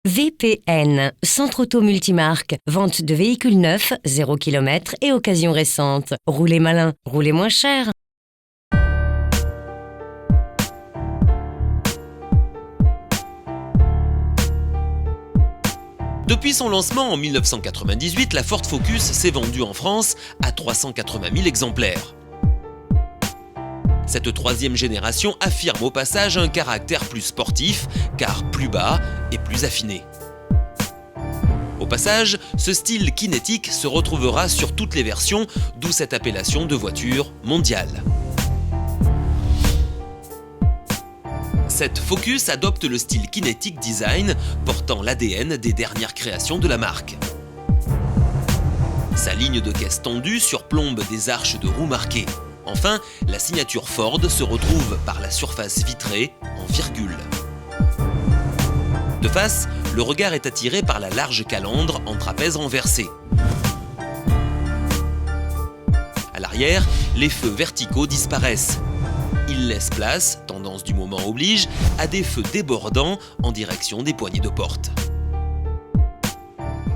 VPN, Centre Auto Multimarque, vente de véhicules neufs, 0 km et occasions récentes. Roulez malin, roulez moins cher. Depuis son lancement en 1998, la Ford Focus s'est vendue en France à 380 000 exemplaires. Cette troisième génération affirme au passage un caractère plus sportif, car plus bas et plus affiné. Au passage, ce style kinétique se retrouvera sur toutes les versions, d'où cette appellation de voiture mondiale. Cette Focus adopte le style kinétique design, portant l'ADN des dernières créations de la marque. Sa ligne de caisse tendue surplombe des arches de roues marquées. Enfin, la signature Ford se retrouve par la surface vitrée en virgule. De face, le regard est attiré par la large calandre en trapèze renversé. À l'arrière, les feux verticaux disparaissent. Ils laissent place, tendance du moment oblige, à des feux débordants en direction des poignées de porte.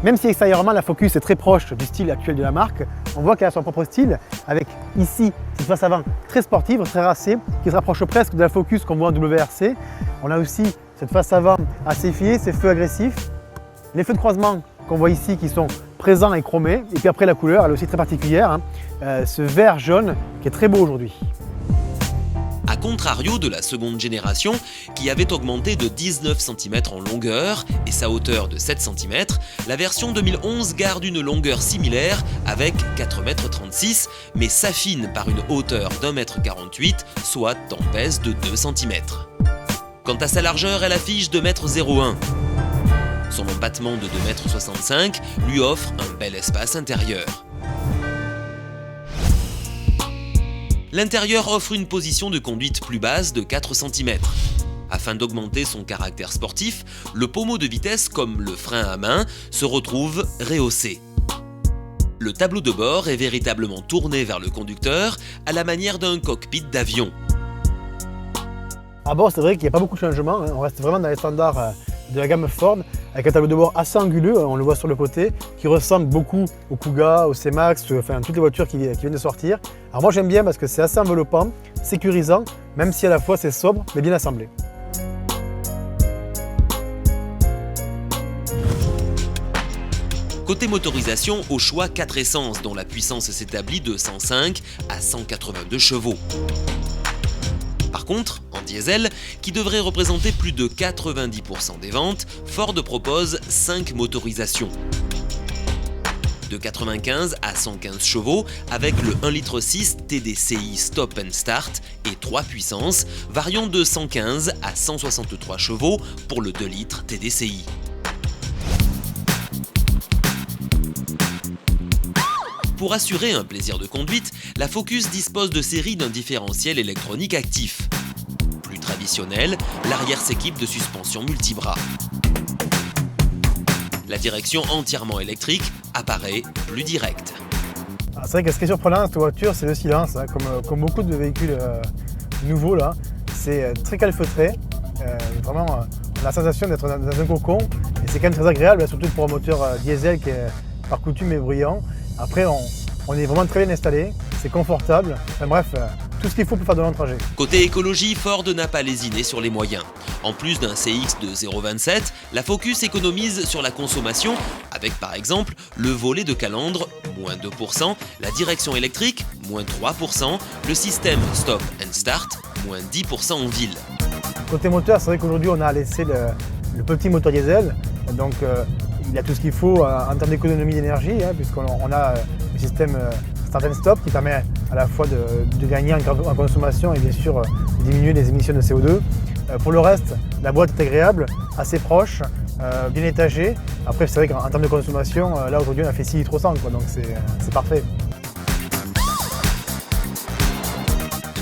Même si extérieurement la Focus est très proche du style actuel de la marque, on voit qu'elle a son propre style, avec ici cette face avant très sportive, très racée, qui se rapproche presque de la Focus qu'on voit en WRC. On a aussi cette face avant assez effilée, ces feux agressifs. Les feux de croisement qu'on voit ici qui sont présents et chromés. Et puis après la couleur, elle est aussi très particulière, ce vert jaune qui est très beau aujourd'hui. A contrario de la seconde génération, qui avait augmenté de 19 cm en longueur et sa hauteur de 7 cm, la version 2011 garde une longueur similaire avec 4,36 m, mais s'affine par une hauteur d'1,48 m, soit en baisse de 2 cm. Quant à sa largeur, elle affiche 2,01 m. Son empattement de 2,65 m lui offre un bel espace intérieur. L'intérieur offre une position de conduite plus basse de 4 cm. Afin d'augmenter son caractère sportif, le pommeau de vitesse comme le frein à main se retrouve rehaussé. Le tableau de bord est véritablement tourné vers le conducteur à la manière d'un cockpit d'avion. À bord, c'est vrai qu'il n'y a pas beaucoup de changements, on reste vraiment dans les standards de la gamme Ford, avec un tableau de bord assez anguleux, on le voit sur le côté, qui ressemble beaucoup au Kuga, au C-Max, enfin toutes les voitures qui viennent de sortir. Alors moi j'aime bien parce que c'est assez enveloppant, sécurisant, même si à la fois c'est sobre mais bien assemblé. Côté motorisation, au choix 4 essences dont la puissance s'établit de 105 à 182 chevaux. Par contre, en diesel, qui devrait représenter plus de 90% des ventes, Ford propose 5 motorisations. De 95 à 115 chevaux avec le 1,6 litre TDCi Stop and Start et 3 puissances, variant de 115 à 163 chevaux pour le 2 litres TDCi. Pour assurer un plaisir de conduite, la Focus dispose de séries d'un différentiel électronique actif. Plus traditionnel, l'arrière s'équipe de suspension multibras. La direction entièrement électrique apparaît plus directe. C'est vrai que ce qui est surprenant dans cette voiture, c'est le silence. Comme beaucoup de véhicules nouveaux, là, c'est très calfeutré. Vraiment, on a la sensation d'être dans un cocon. Et c'est quand même très agréable, surtout pour un moteur diesel qui est par coutume est bruyant. Après, on est vraiment très bien installé, c'est confortable. Enfin, bref, tout ce qu'il faut pour faire de longs trajets. Côté écologie, Ford n'a pas lésiné sur les moyens. En plus d'un CX de 0,27, la Focus économise sur la consommation avec par exemple le volet de calandre, moins 2%, la direction électrique, moins 3%, le système Stop and Start, moins 10% en ville. Côté moteur, c'est vrai qu'aujourd'hui on a laissé le petit moteur diesel, donc il y a tout ce qu'il faut en termes d'économie d'énergie, puisqu'on a le système Start and Stop qui permet à la fois de gagner en consommation et bien sûr de diminuer les émissions de CO2. Pour le reste, la boîte est agréable, assez proche, bien étagée. Après, c'est vrai qu'en termes de consommation, là aujourd'hui on a fait 6 litres au 100, donc c'est parfait.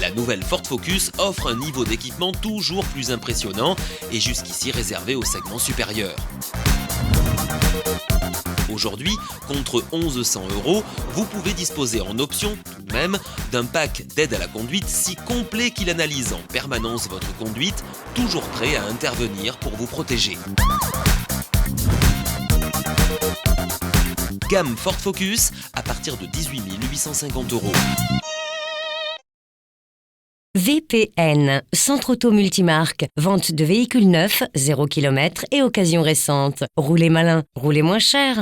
La nouvelle Ford Focus offre un niveau d'équipement toujours plus impressionnant et jusqu'ici réservé au segment supérieur. Aujourd'hui, contre 1 100 €, vous pouvez disposer en option, tout de même, d'un pack d'aide à la conduite si complet qu'il analyse en permanence votre conduite, toujours prêt à intervenir pour vous protéger. gamme Ford Focus à partir de 18 850 €. VPN, Centre Auto Multimarque, vente de véhicules neufs, 0 km et occasion récente. Roulez malin, roulez moins cher.